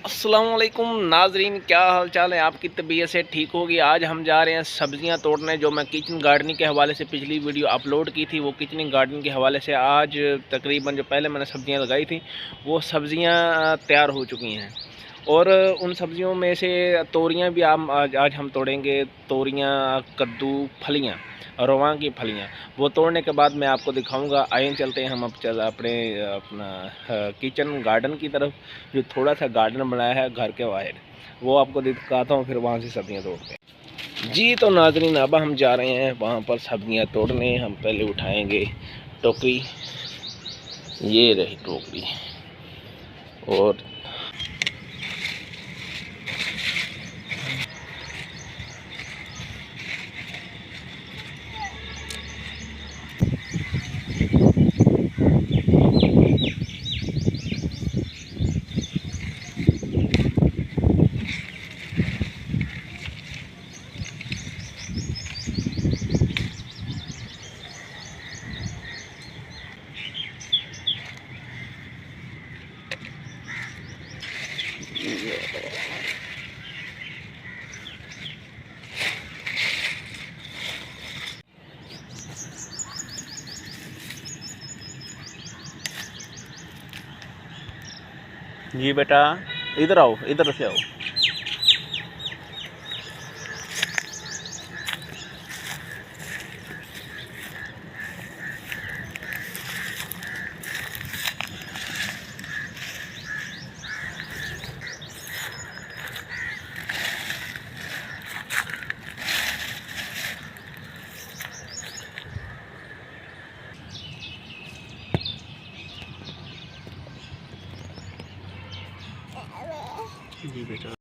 अस्सलामुअलैकुम नाजरीन, क्या हाल चाल है? आपकी तबीयत से ठीक होगी। आज हम जा रहे हैं सब्ज़ियां तोड़ने। जो मैं किचन गार्डनिंग के हवाले से पिछली वीडियो अपलोड की थी, वो किचन गार्डनिंग के हवाले से आज तकरीबन जो पहले मैंने सब्ज़ियां लगाई थी वो सब्ज़ियां तैयार हो चुकी हैं। और उन सब्ज़ियों में से तोरियां भी आज हम तोड़ेंगे। तोरियां, कद्दू, फलियां, रवां की फलियां। वो तोड़ने के बाद मैं आपको दिखाऊंगा। आइए चलते हैं हम अब अपने अपना किचन गार्डन की तरफ, जो थोड़ा सा गार्डन बनाया है घर के बाहर। वो आपको दिखाता हूँ, फिर वहाँ से सब्ज़ियाँ तोड़ते हैं। जी तो नाजरीन, अब हम जा रहे हैं वहाँ पर सब्ज़ियाँ तोड़ने। हम पहले उठाएंगे टोकरी, ये रही टोकरी। और जी बेटा, इधर आओ, इधर से आओ। जी बेटा।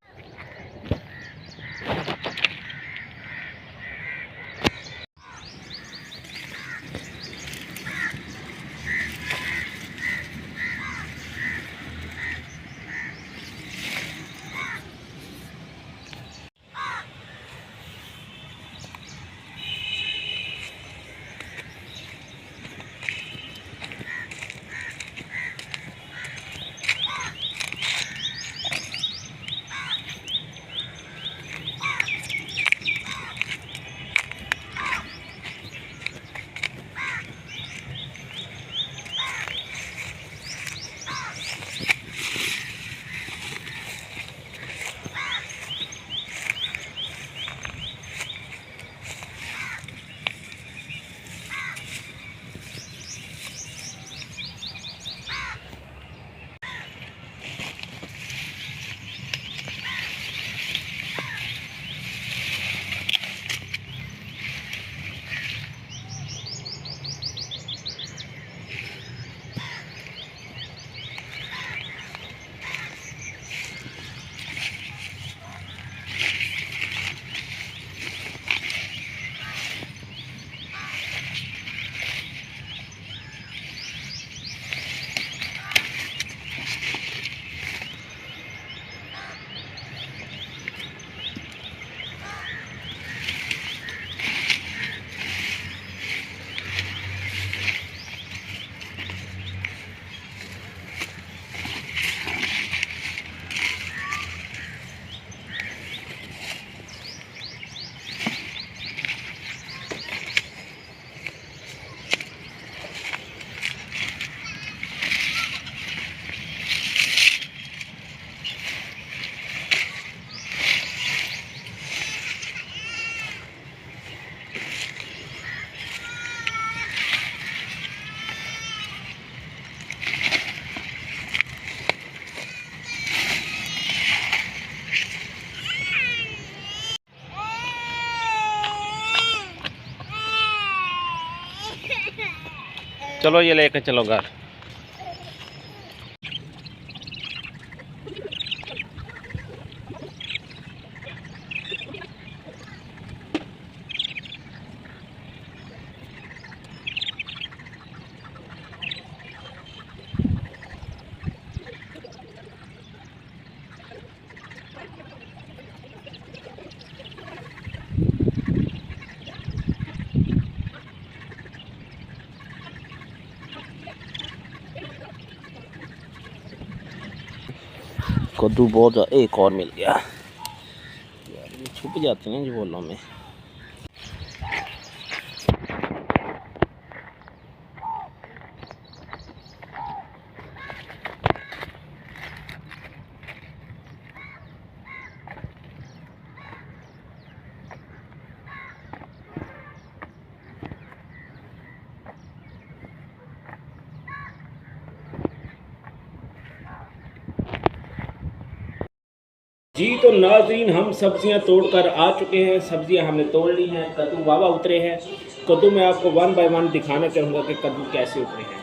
चलो ये लेकर चलो घर। कद्दू बहुत ज़्यादा, एक और मिल गया यार, ये छुप जाते हैं जो बोलों में। जी तो नाज़रीन, हम सब्जियां तोड़कर आ चुके हैं। सब्जियां हमने तोड़ ली हैं, कद्दू वावा उतरे हैं। कद्दू मैं आपको 1 बाय 1 दिखाना चाहूँगा कि कद्दू कैसे उतरे हैं।